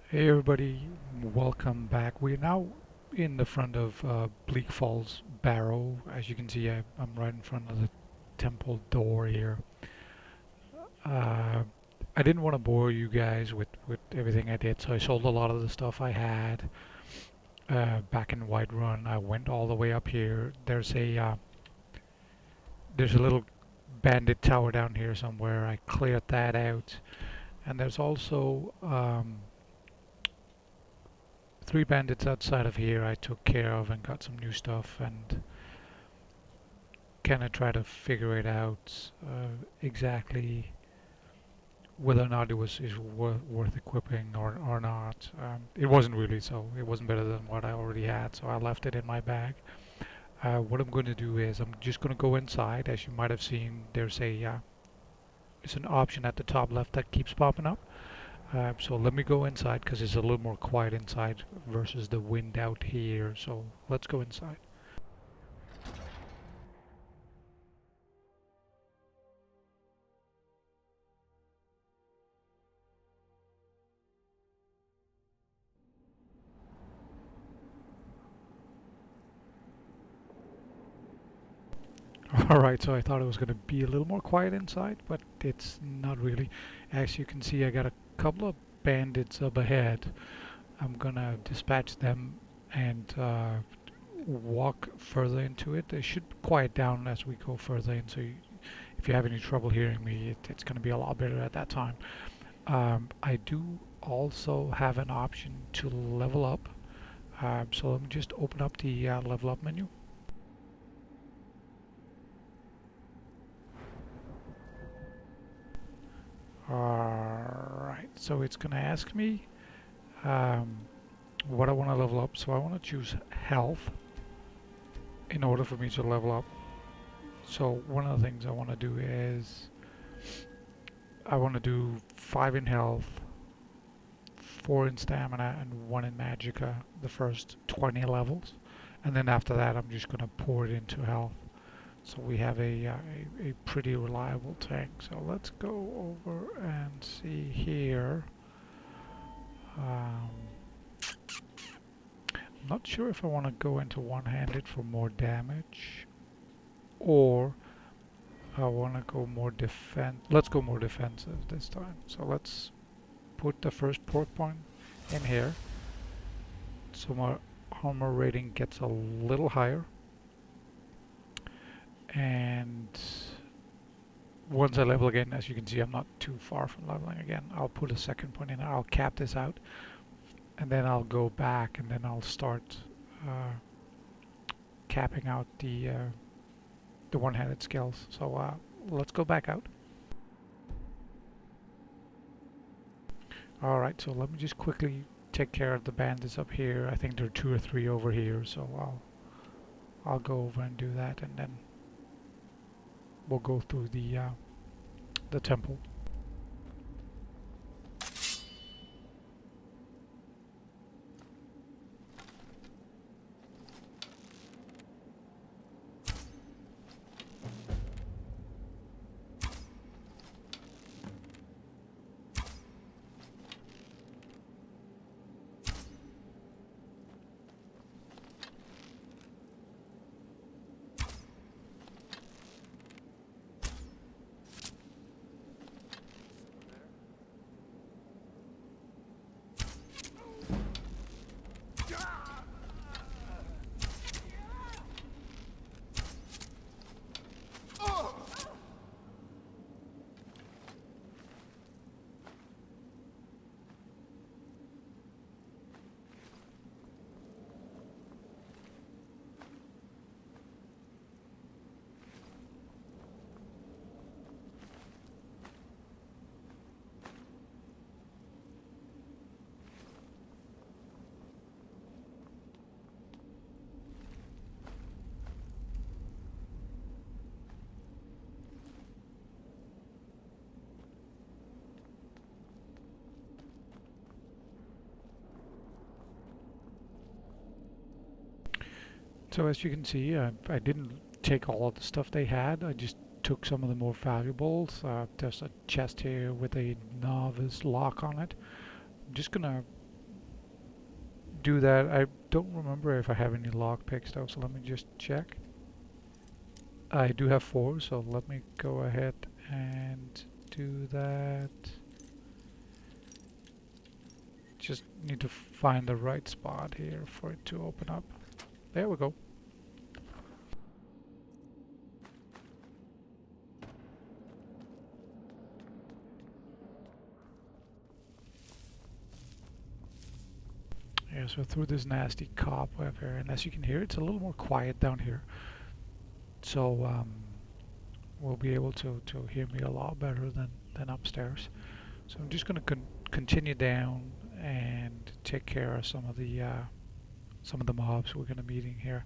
Hey everybody, welcome back. We're now in the front of Bleak Falls Barrow. As you can see, I'm right in front of the temple door here. Uh, I didn't want to bore you guys with everything I did, so I sold a lot of the stuff I had back in Whiterun. I went all the way up here. There's a little bandit tower down here somewhere. I cleared that out, and there's also three bandits outside of here I took care of and got some new stuff and kind of try to figure it out exactly whether or not it was is worth equipping or not. It wasn't really, so it wasn't better than what I already had, so I left it in my bag. What I'm going to do is I'm just going to go inside. As you might have seen, there's an option at the top left that keeps popping up. So let me go inside because it's a little more quiet inside versus the wind out here. So let's go inside. Alright, so I thought it was going to be a little more quiet inside, but it's not really. As you can see, I got a couple of bandits up ahead. I'm gonna dispatch them and walk further into it. They should quiet down as we go further in, so if you have any trouble hearing me, it's going to be a lot better at that time. I do also have an option to level up. So let me just open up the level up menu. Alright, so it's going to ask me um, what I want to level up. So I want to choose health in order for me to level up. So one of the things I want to do is I want to do 5 in health, 4 in stamina, and 1 in magicka the first 20 levels. And then after that I'm just going to pour it into health. So we have a pretty reliable tank. So let's go over and see here. Um, I'm not sure if I want to go into one-handed for more damage or I want to go more defense. Let's go more defensive this time. So let's put the first port point in here. So my armor rating gets a little higher. And once I level again, as you can see, I'm not too far from leveling again. I'll put a second point in. I'll cap this out, and then I'll go back, and then I'll start capping out the one-handed skills. So let's go back out. All right. So let me just quickly take care of the bandits up here. I think there are 2 or 3 over here, so I'll go over and do that, and then we'll go through the temple. So as you can see, I didn't take all of the stuff they had. I just took some of the more valuables. There's a chest here with a novice lock on it. I'm just gonna do that. I don't remember if I have any lockpicks though, so let me just check. I do have 4, so let me go ahead and do that. Just need to find the right spot here for it to open up. There we go. Yeah, so through this nasty cobweb here, and as you can hear, it's a little more quiet down here. So will be able to hear me a lot better than upstairs. So I'm just going to continue down and take care of some of the mobs we're going to meet in here.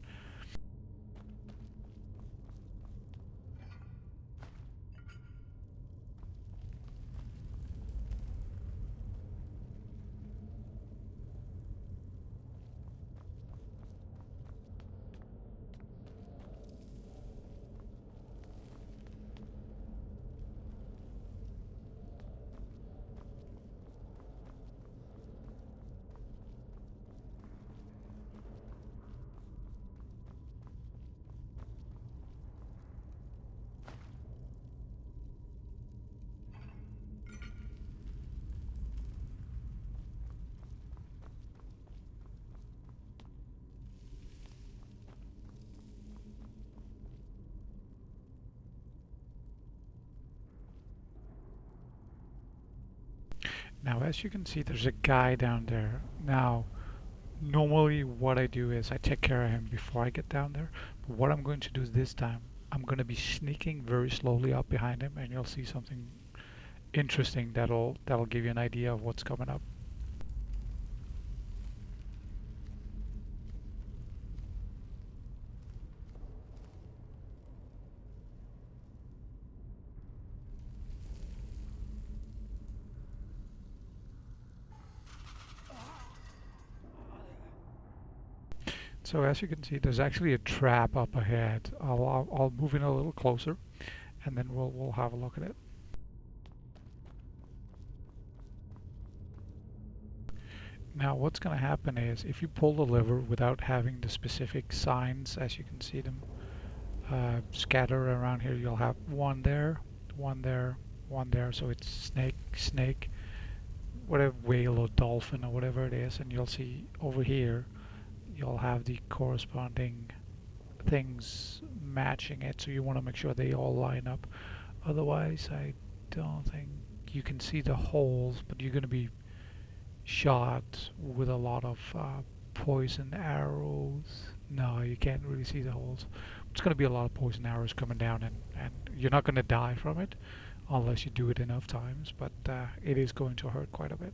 Now, as you can see, there's a guy down there. Now, normally what I do is I take care of him before I get down there. But what I'm going to do this time, I'm going to be sneaking very slowly up behind him, and you'll see something interesting that'll give you an idea of what's coming up. So as you can see, there's actually a trap up ahead. I'll move in a little closer, and then we'll have a look at it. Now, what's going to happen is if you pull the lever without having the specific signs, as you can see them scattered around here, you'll have one there, one there, one there. So it's snake, snake, whatever, whale or dolphin or whatever it is, and you'll see over here you'll have the corresponding things matching it, so you want to make sure they all line up. Otherwise, I don't think you can see the holes, but you're going to be shot with a lot of poison arrows. No, you can't really see the holes. It's going to be a lot of poison arrows coming down, and you're not going to die from it unless you do it enough times, but it is going to hurt quite a bit.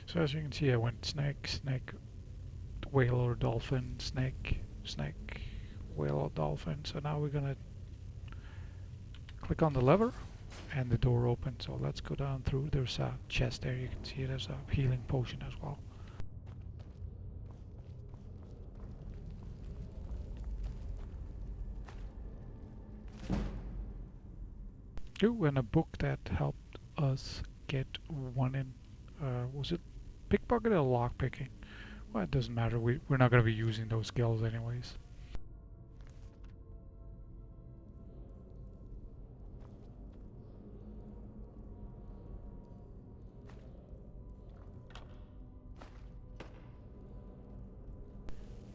So as you can see, I went snake, snake, whale or dolphin, snake, snake, whale or dolphin. So now we're gonna click on the lever and the door opens. So let's go down through. There's a chest there. You can see there's a healing potion as well. Ooh, and a book that helped us get one in. Was it pickpocket or lockpicking? Well, it doesn't matter. We're not going to be using those skills anyways.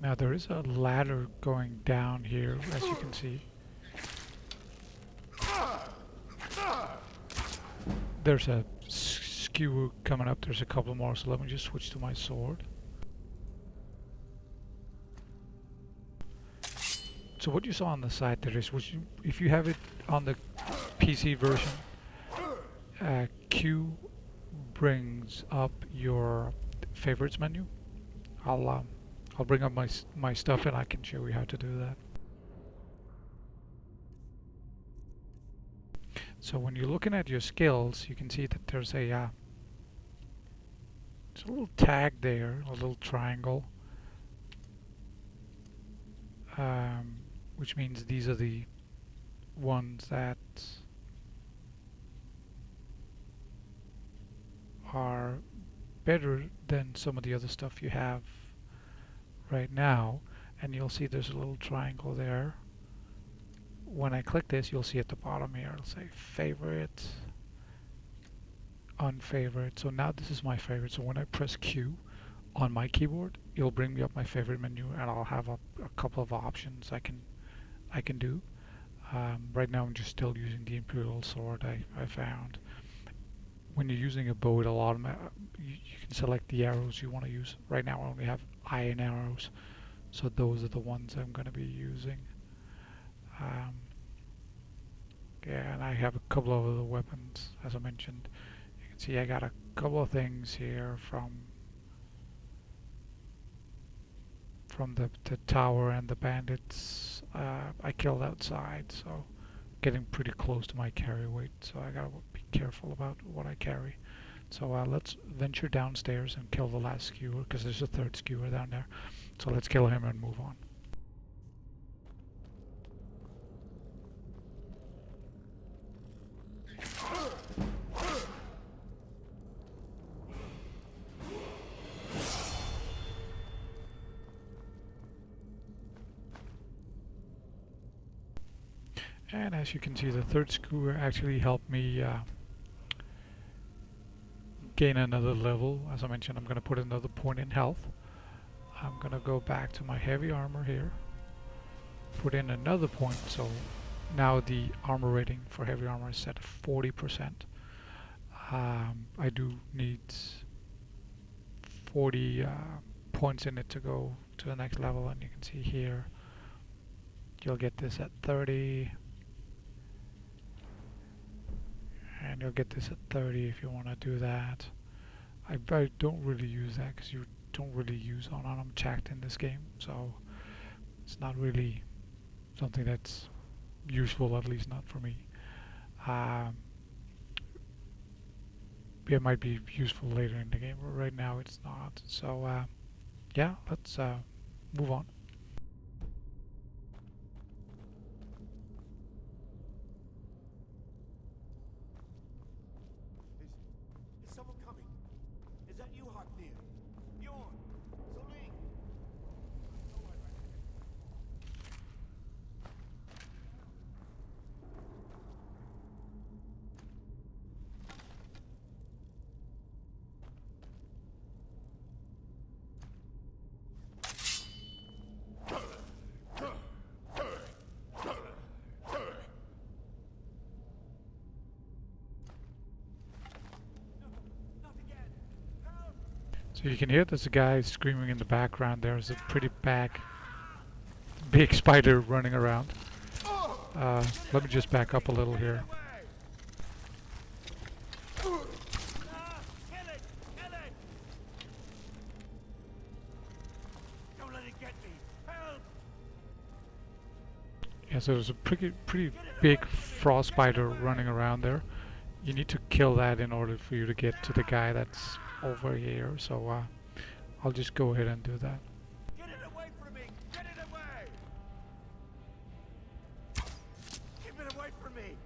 Now there is a ladder going down here, as you can see. There's a skewer coming up. There's a couple more, so let me just switch to my sword. So what you saw on the side there is, if you have it on the PC version, Q brings up your favorites menu. I'll bring up my stuff and I can show you how to do that. So when you're looking at your skills, you can see that there's a little tag there, a little triangle, um, which means these are the ones that are better than some of the other stuff you have right now. And you'll see there's a little triangle there. When I click this, you'll see at the bottom here, it'll say favorite, unfavorite. So now this is my favorite. So when I press Q on my keyboard, it'll bring me up my favorite menu, and I'll have a couple of options I can do. Right now I'm just still using the Imperial Sword I found. When you're using a bow, you can select the arrows you want to use. Right now I only have iron arrows, so those are the ones I'm going to be using. Um, yeah, and I have a couple of other weapons, as I mentioned. You can see I got a couple of things here from the tower and the bandits I killed outside, so getting pretty close to my carry weight, so I gotta be careful about what I carry. So let's venture downstairs and kill the last skewer, because there's a third skewer down there. So let's kill him and move on. And as you can see, the third skewer actually helped me gain another level. As I mentioned, I'm going to put another point in health. I'm going to go back to my heavy armor here, put in another point, so now the armor rating for heavy armor is set at 40%. I do need 40 points in it to go to the next level, and you can see here you'll get this at 30, and you'll get this at 30 if you want to do that. I don't really use that because you don't really use unarmed checked in this game, so it's not really something that's useful, at least not for me. It might be useful later in the game, but right now it's not. So yeah, let's move on. Is someone coming? Is that you, Haknir? Bjorn? Zoling? So you can hear there's a guy screaming in the background. There's a pretty big spider running around. Let me just back up a little here. Yeah, so there's a pretty big frost spider running around there. You need to kill that in order for you to get to the guy that's over here. So I'll just go ahead and do that. Get it away from me! Get it away! Keep it away from me!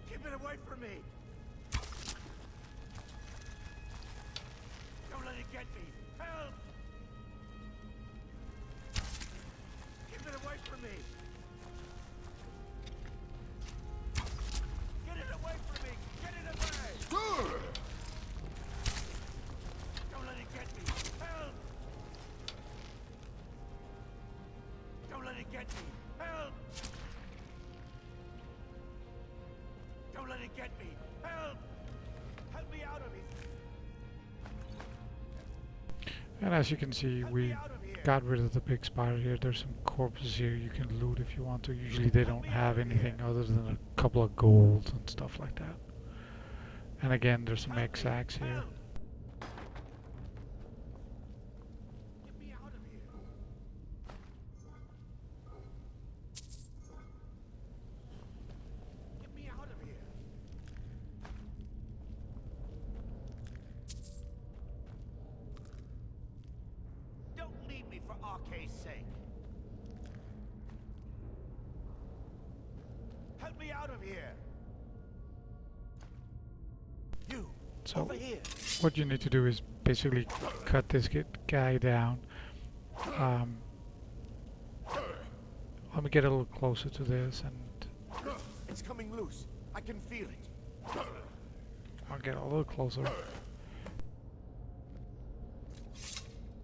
Keep it away from me! Don't let it get me! Help! Keep it away from me! Get it away from me! Get it away! Don't let it get me! Help! Don't let it get me! Help! Don't let it get me! Help! Help me out of it! And as you can see, we got rid of the big spider here. There's some corpses here you can loot if you want to. Usually they don't have anything other than a couple of golds and stuff like that. And again, there's some Help egg me! sacs here. Help! Get me out of here! Get me out of here! Don't leave me for RK's sake! Help me out of here! You! So Over here! what you need to do is basically cut this guy down. Um, Let me get a little closer to this, and It's coming loose. I can feel it. I'll get a little closer.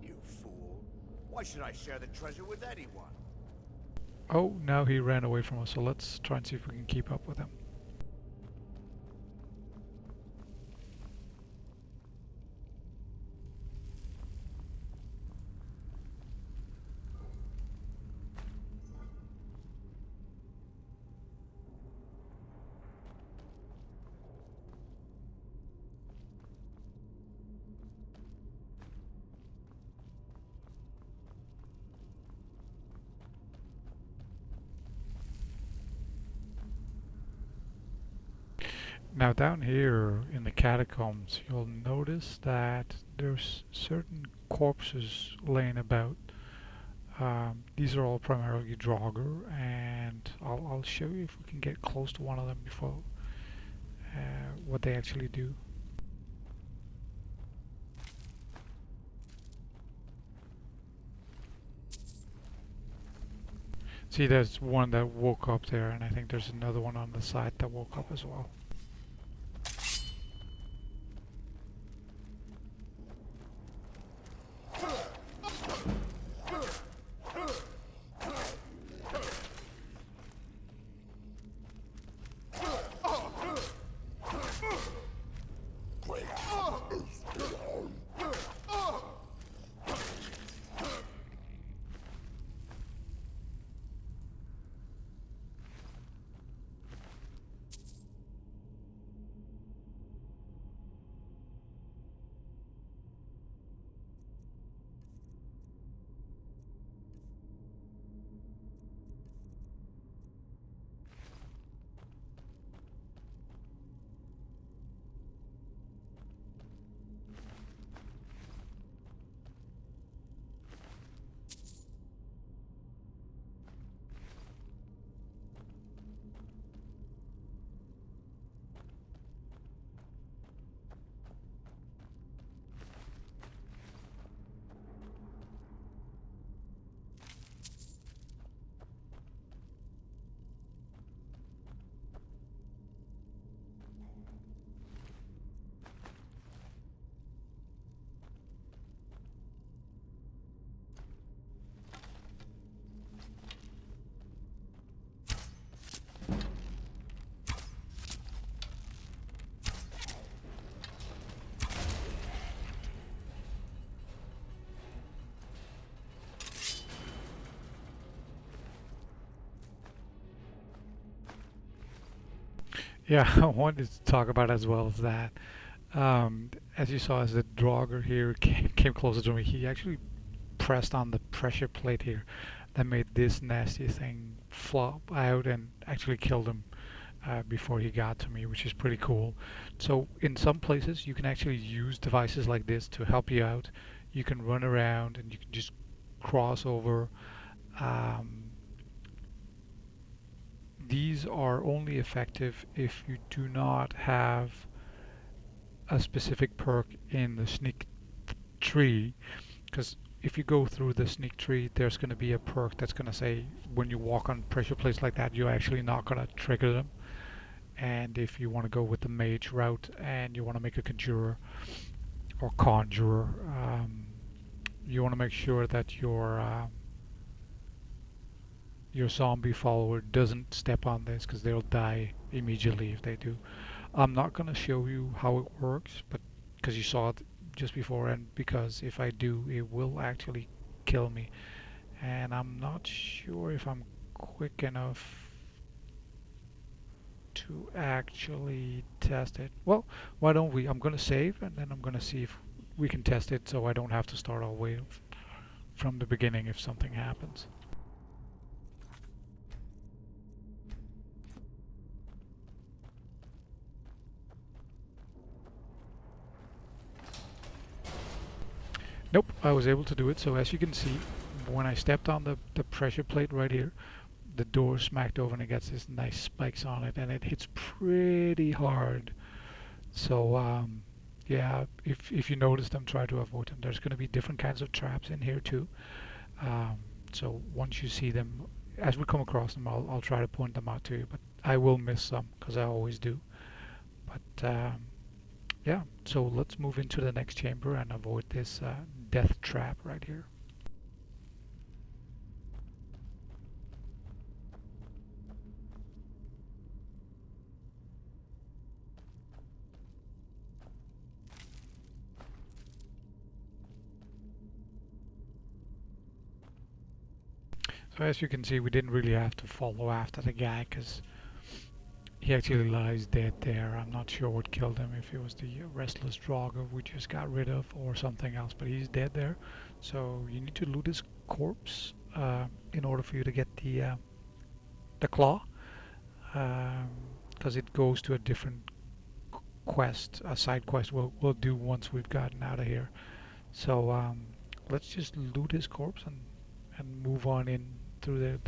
You fool. Why should I share the treasure with anyone? Oh, now he ran away from us, so let's try and see if we can keep up with him. Now down here in the catacombs, you'll notice that there's certain corpses laying about. These are all primarily Draugr, and I'll show you if we can get close to one of them before what they actually do. See, there's one that woke up there, and I think there's another one on the side that woke up as well. Yeah, I wanted to talk about as well as that. As you saw, as the Draugr here came closer to me, he actually pressed on the pressure plate here that made this nasty thing flop out and actually killed him before he got to me, which is pretty cool. So in some places, you can actually use devices like this to help you out. You can run around and you can just cross over. Um, these are only effective if you do not have a specific perk in the sneak tree, because if you go through the sneak tree, there's going to be a perk that's going to say when you walk on pressure plates like that, you're actually not going to trigger them. And if you want to go with the mage route and you want to make a conjurer or conjurer, you want to make sure that your zombie follower doesn't step on this, because they'll die immediately if they do. I'm not going to show you how it works, but because you saw it just before, and because if I do, it will actually kill me. And I'm not sure if I'm quick enough to to actually test it. Well, why don't we? I'm gonna save and then I'm gonna see if we can test it so I don't have to start all the way from the beginning if something happens. Nope, I was able to do it. So as you can see, when I stepped on the pressure plate right here, the door smacked over and it gets this nice spikes on it and it hits pretty hard. So yeah, if you notice them, try to avoid them. There's going to be different kinds of traps in here too. Um, so once you see them, as we come across them, I'll try to point them out to you. But I will miss some because I always do. But yeah, so let's move into the next chamber and avoid this death trap right here. So as you can see, we didn't really have to follow after the guy because he actually lies dead there. I'm not sure what killed him, if it was the restless Draugr we just got rid of or something else, but he's dead there. So you need to loot his corpse in order for you to get the claw, because it goes to a different quest, a side quest we'll do once we've gotten out of here. So let's just loot his corpse and move on in through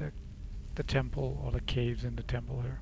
the temple or the caves in the temple here.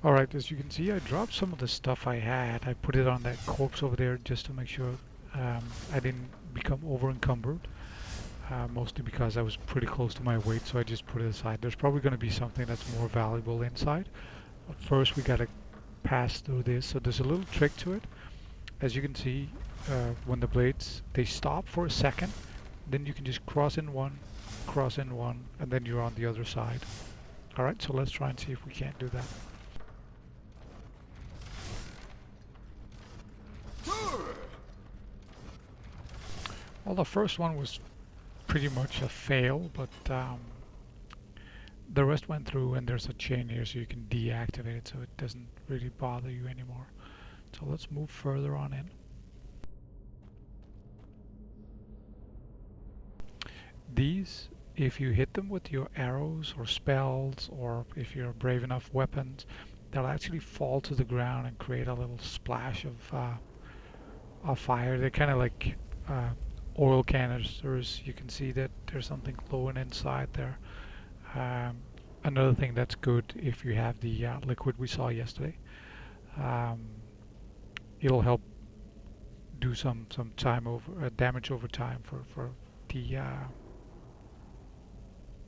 Alright, as you can see, I dropped some of the stuff I had. I put it on that corpse over there just to make sure I didn't become over encumbered. Mostly because I was pretty close to my weight, so I just put it aside. There's probably going to be something that's more valuable inside. But first we got to pass through this. So there's a little trick to it. As you can see, when the blades, they stop for a second, then you can just cross in one, and then you're on the other side. Alright, so let's try and see if we can't do that. Well, the first one was pretty much a fail, but the rest went through, and there's a chain here so you can deactivate it so it doesn't really bother you anymore. So let's move further on in. These, if you hit them with your arrows or spells, or if you're brave enough, weapons, they'll actually fall to the ground and create a little splash of fire. They're kind of like oil canisters. You can see that there's something glowing inside there. Another thing that's good, if you have the liquid we saw yesterday, it'll help do some time over damage over time for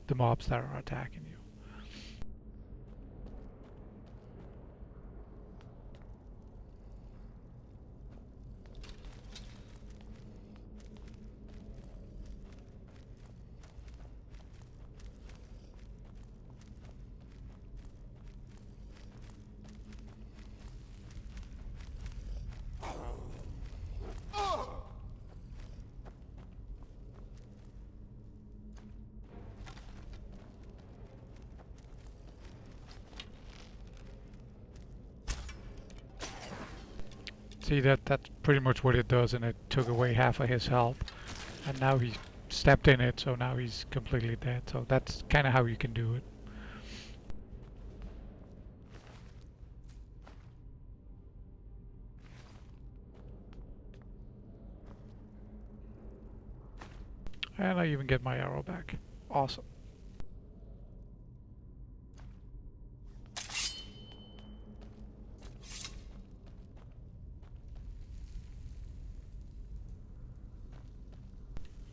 the mobs that are attacking you. See that's pretty much what it does, and it took away half of his health, and now he stepped in it, so now he's completely dead. So that's kind of how you can do it. And I even get my arrow back. Awesome.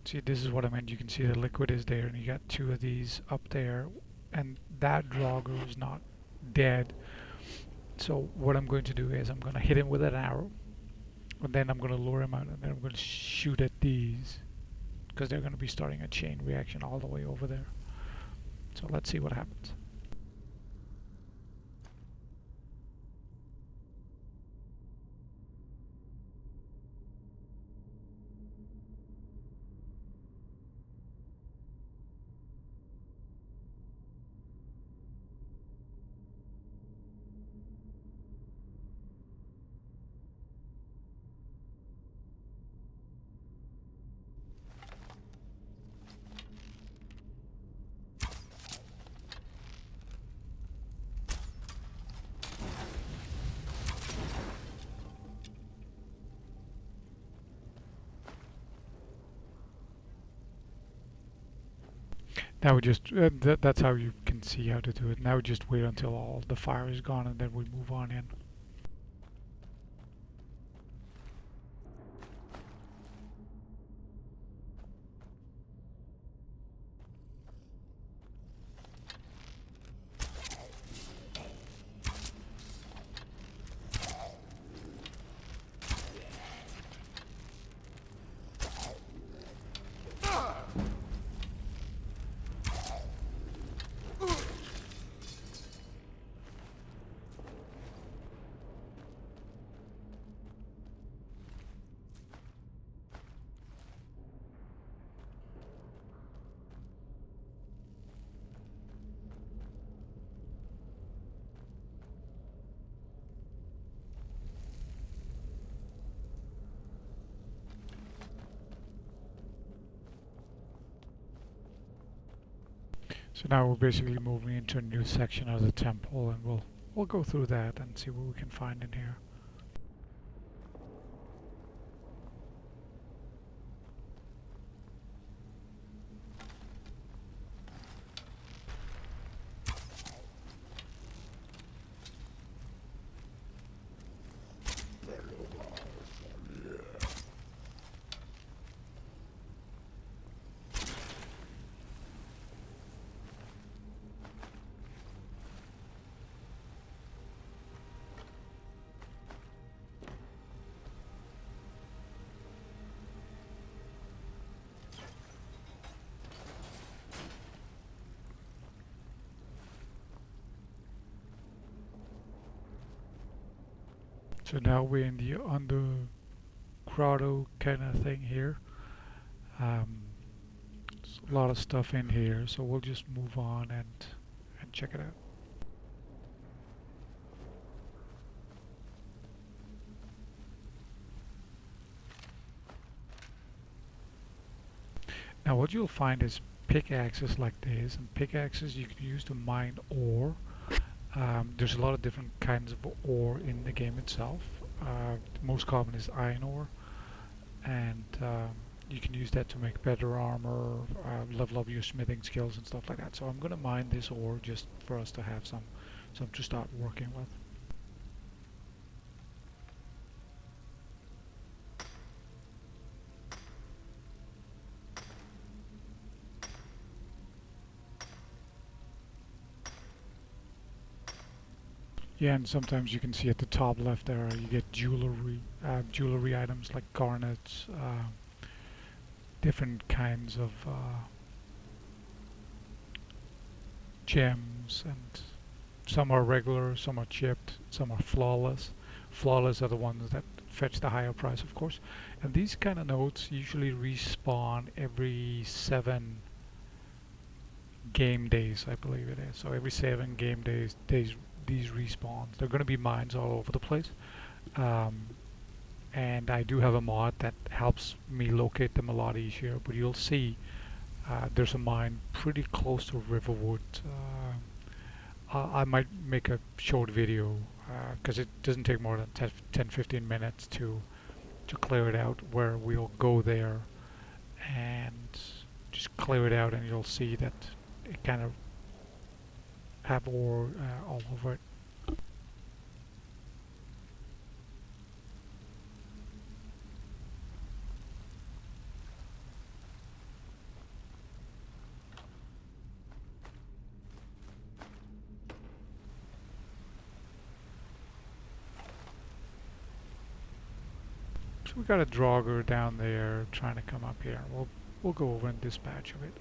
See, this is what I meant. You can see the liquid is there, and you got two of these up there, and that Draugr is not dead. So what I'm going to do is I'm going to hit him with an arrow, and then I'm going to lure him out, and then I'm going to shoot at these, because they're going to be starting a chain reaction all the way over there. So let's see what happens. Now we just, that's how you can see how to do it. Now we just wait until all the fire is gone, and then we move on in. So now we're basically moving into a new section of the temple, and we'll go through that and see what we can find in here. So now we're in the under grotto kind of thing here. There's a lot of stuff in here, so we'll just move on and check it out. Now what you'll find is pickaxes like this, and pickaxes you can use to mine ore. There's a lot of different kinds of ore in the game itself. The most common is iron ore, and you can use that to make better armor, level up your smithing skills and stuff like that. So I'm gonna mine this ore just for us to have some to start working with. Yeah, and sometimes you can see at the top left there you get jewelry items like garnets, different kinds of gems, and some are regular, some are chipped, some are flawless. Flawless are the ones that fetch the higher price, of course. And these kind of nodes usually respawn every 7 game days, I believe it is. So every 7 game days, these respawns. They're going to be mines all over the place. and I do have a mod that helps me locate them a lot easier. But you'll see there's a mine pretty close to Riverwood. I might make a short video because it doesn't take more than 10-15 minutes to clear it out, where we'll go there and just clear it out, and you'll see that it kind of have ore all over it. So we got a Draugr down there trying to come up here. We'll go over and dispatch of it.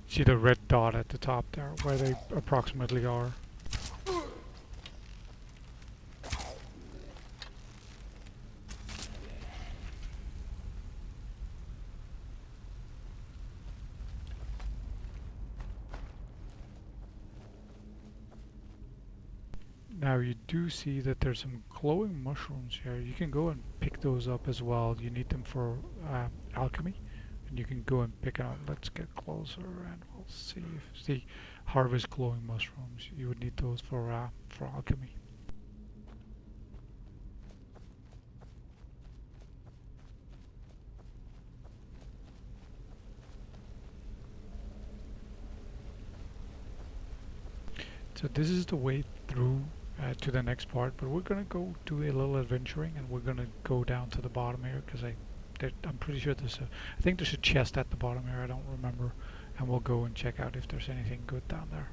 See the red dot at the top there, where they approximately are. Now you do see that there's some glowing mushrooms here. You can go and pick those up as well. You need them for alchemy, and you can go and pick them up. Let's get closer and we'll see. See, harvest glowing mushrooms. You would need those for alchemy. So this is the way through to the next part, but we're gonna go do a little adventuring, and we're gonna go down to the bottom here because I'm pretty sure I think there's a chest at the bottom here. I don't remember, and we'll go and check out if there's anything good down there.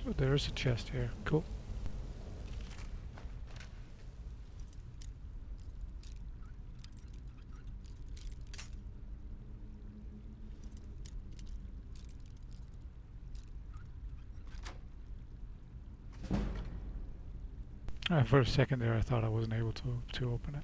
Oh, there's a chest here. Cool. For a second there, I thought I wasn't able to open it.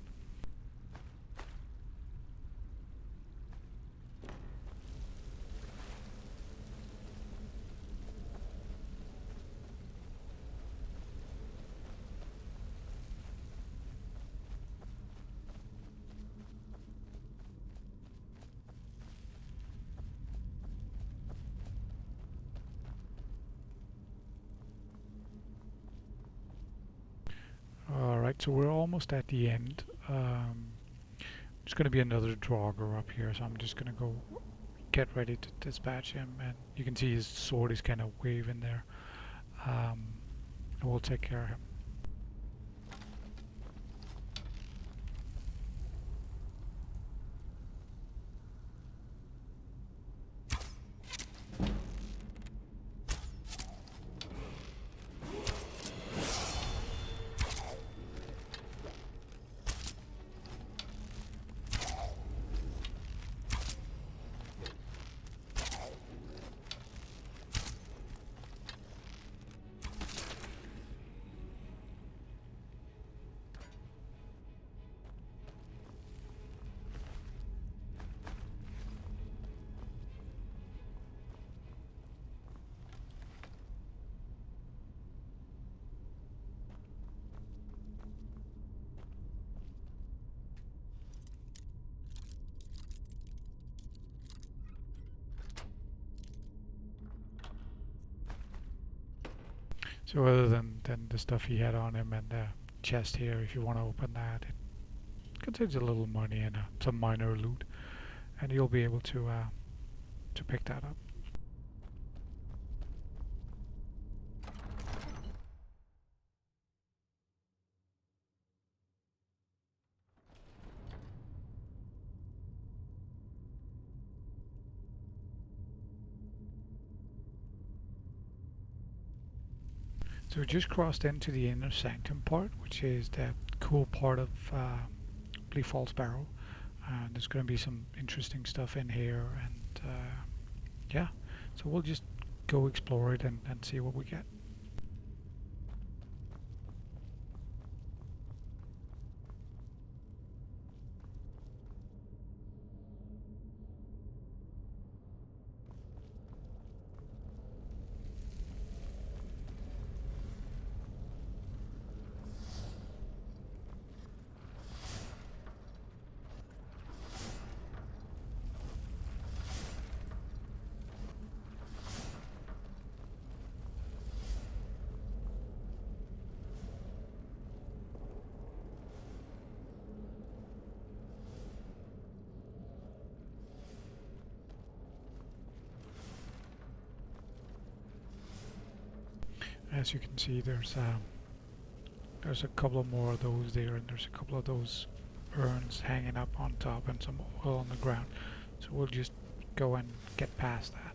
Alright, so we're almost at the end. There's going to be another Draugr up here, so I'm just going to go get ready to dispatch him. And you can see his sword is kind of waving there. And we'll take care of him. So other than the stuff he had on him and the chest here, if you want to open that, it contains a little money and some minor loot, and you'll be able to pick that up. So we just crossed into the inner sanctum part, which is the cool part of Bleak Falls Barrow. There's going to be some interesting stuff in here, and yeah, so we'll just go explore it and see what we get. As you can see, there's a couple of more of those there, and there's a couple of those urns hanging up on top and some oil on the ground. So we'll just go and get past that.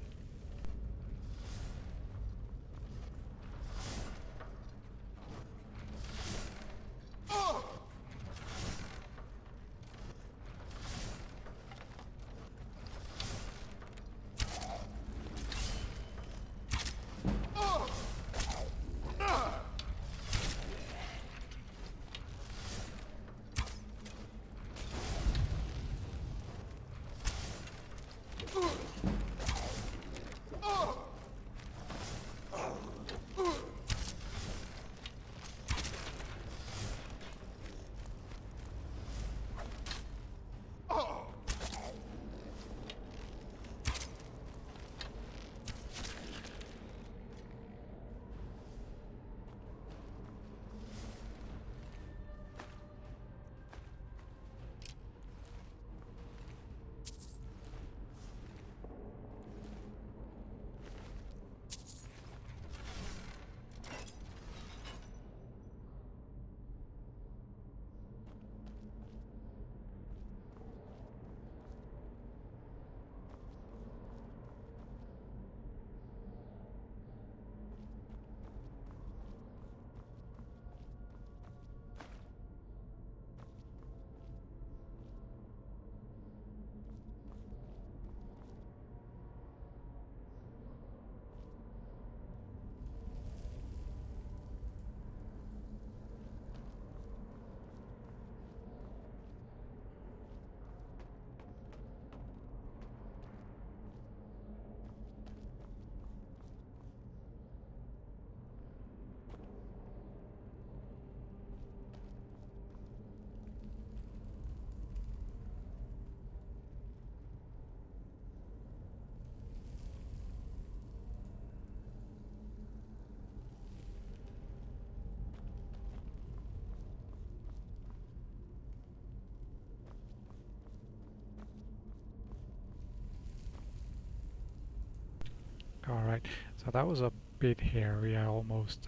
Alright, so that was a bit hairy. I almost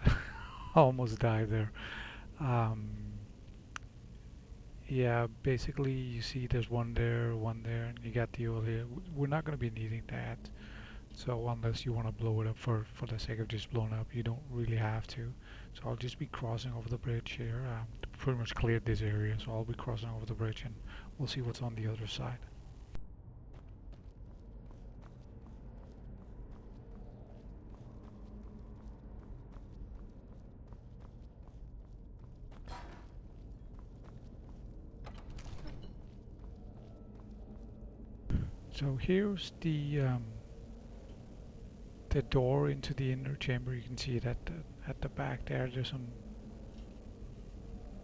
almost died there. Um, yeah, basically you see there's one there, and you got the oil here. We're not going to be needing that. So unless you want to blow it up for the sake of just blowing up, you don't really have to. So I'll just be crossing over the bridge here. Pretty much cleared this area, so I'll be crossing over the bridge and we'll see what's on the other side. So here's the door into the inner chamber. You can see it at the back there. There's some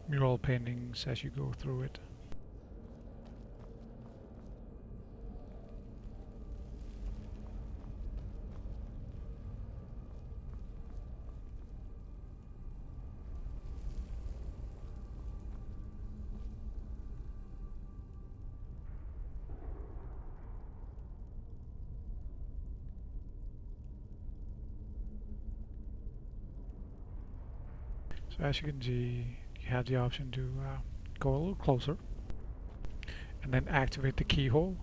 mural paintings as you go through it. So as you can see, you have the option to go a little closer and then activate the keyhole.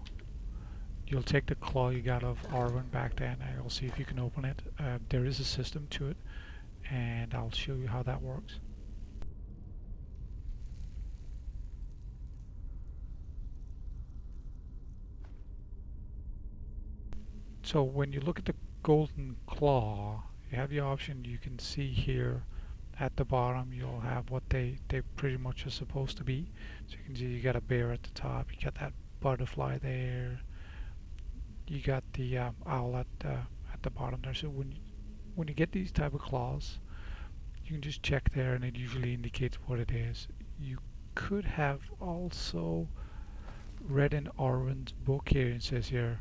You'll take the claw you got of Arwen back then and you'll see if you can open it. There is a system to it, and I'll show you how that works. So when you look at golden claw, you have the option. You can see here at the bottom you'll have what they pretty much are supposed to be. So you can see you got a bear at the top, you got that butterfly there, you got the owl at the bottom there. So when you get these type of claws, you can just check there and it usually indicates what it is. You could have also read in Arwen's book here. It says here,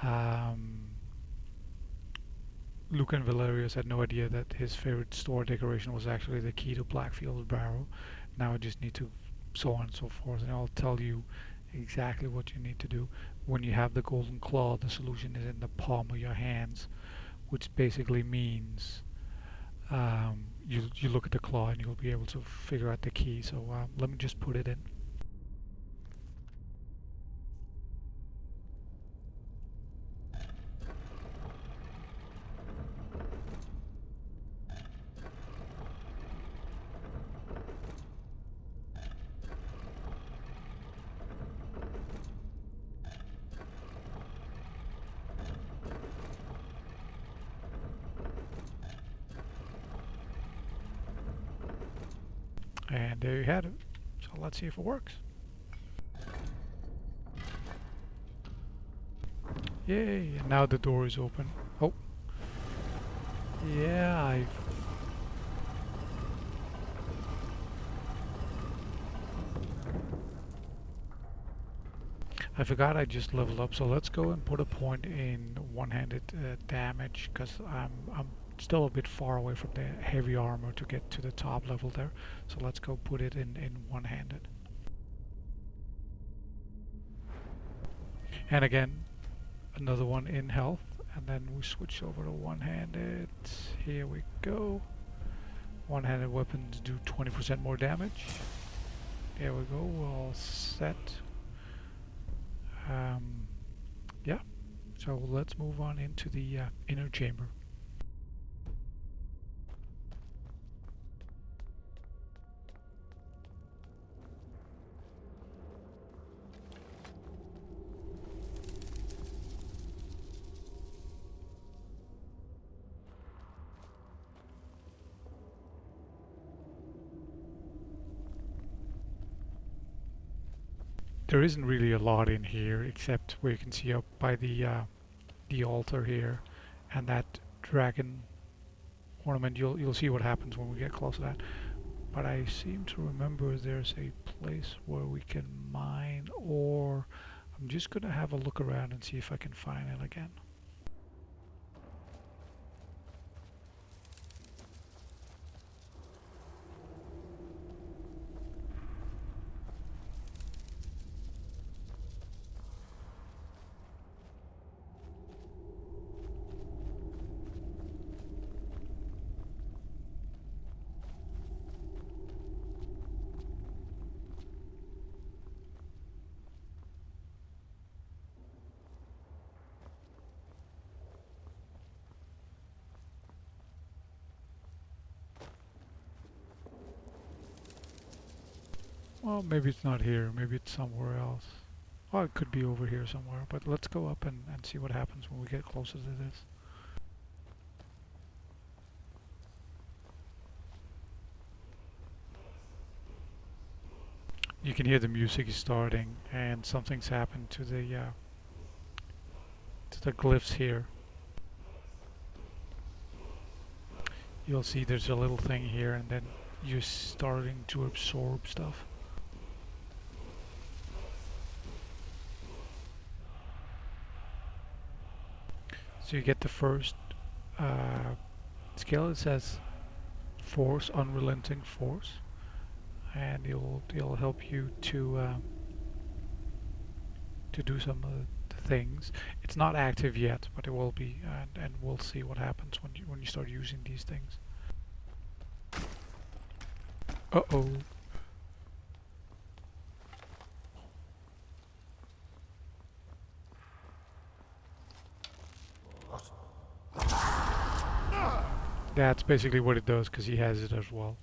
um, Lucan Valerius had no idea that his favorite store decoration was actually the key to Black Falls Barrow. Now I just need to, so on and so forth, and I'll tell you exactly what you need to do. When you have the golden claw, the solution is in the palm of your hands, which basically means you look at the claw and you'll be able to figure out the key. So let me just put it in. And there you have it. So let's see if it works. Yay, and now the door is open. Oh, yeah, I forgot I just leveled up, so let's go and put a point in one-handed damage, because I'm still a bit far away from the heavy armor to get to the top level there. So let's go put it in one-handed. And again, another one in health, and then we switch over to one-handed. Here we go. One-handed weapons do 20% more damage. There we go, we're all set. Yeah, so let's move on into the inner chamber. There isn't really a lot in here except where you can see up by the altar here and that dragon ornament. You'll see what happens when we get close to that. But I seem to remember there's a place where we can mine, or I'm just gonna have a look around and see if I can find it again. Well, maybe it's not here, maybe it's somewhere else. Oh, it could be over here somewhere, but let's go up and see what happens when we get closer to this. You can hear the music is starting and something's happened to the glyphs here. You'll see there's a little thing here and then you're starting to absorb stuff. So you get the first skill. It says force, unrelenting force, and it'll help you to do some of the things. It's not active yet, but it will be, and we'll see what happens when you start using these things. Uh-oh. That's basically what it does, because he has it as well.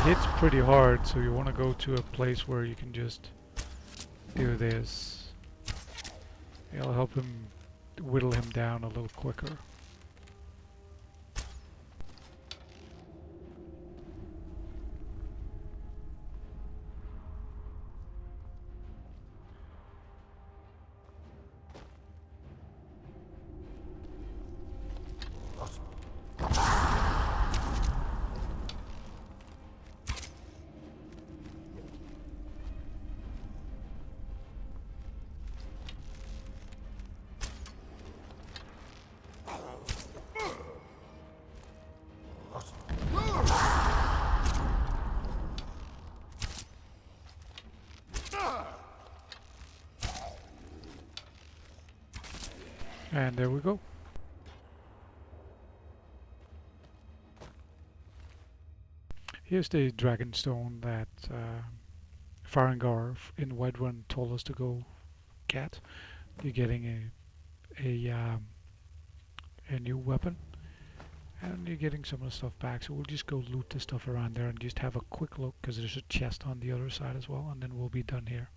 hits pretty hard, so you want to go to a place where you can just do this. It'll help him whittle him down a little quicker. And there we go. Here's the dragonstone that Farengar in Whiterun told us to go get. You're getting a new weapon, and you're getting some of the stuff back. So we'll just go loot the stuff around there and just have a quick look, because there's a chest on the other side as well, and then we'll be done here.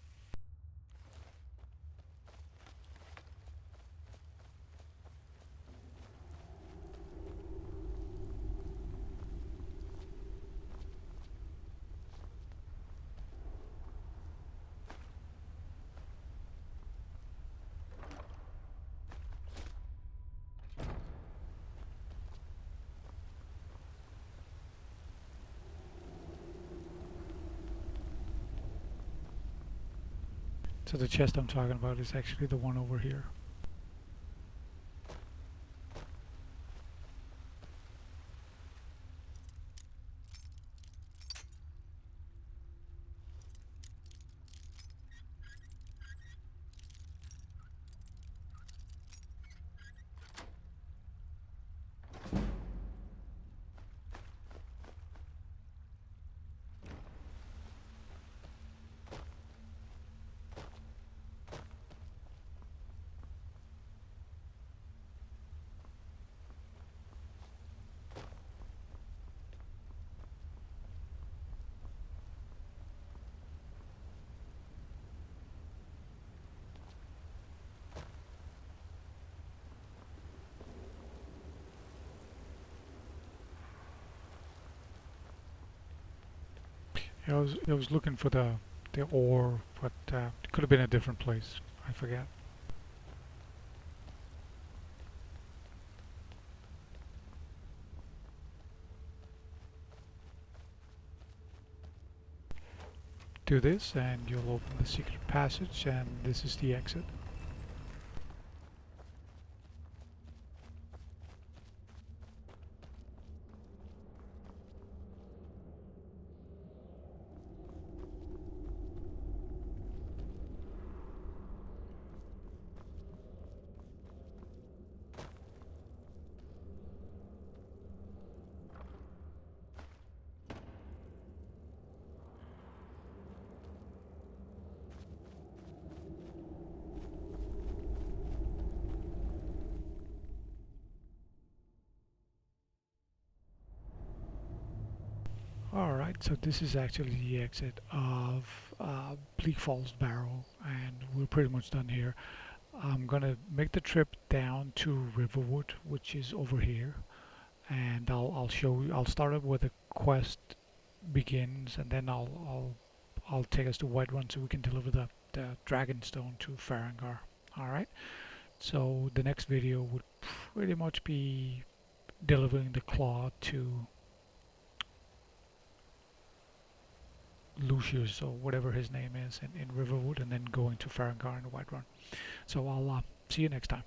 So the chest I'm talking about is actually the one over here. I was looking for the ore, but it could have been a different place. I forget. Do this, and you'll open the secret passage, and this is the exit. Alright, so this is actually the exit of Bleak Falls Barrow, and we're pretty much done here. I'm gonna make the trip down to Riverwood, which is over here, and I'll show you. I'll start up where the quest begins, and then I'll take us to Whiterun so we can deliver the Dragonstone to Farengar. Alright, so the next video would pretty much be delivering the claw to Lucius or whatever his name is in Riverwood, and then going to Farengar and Whiterun. So I'll see you next time.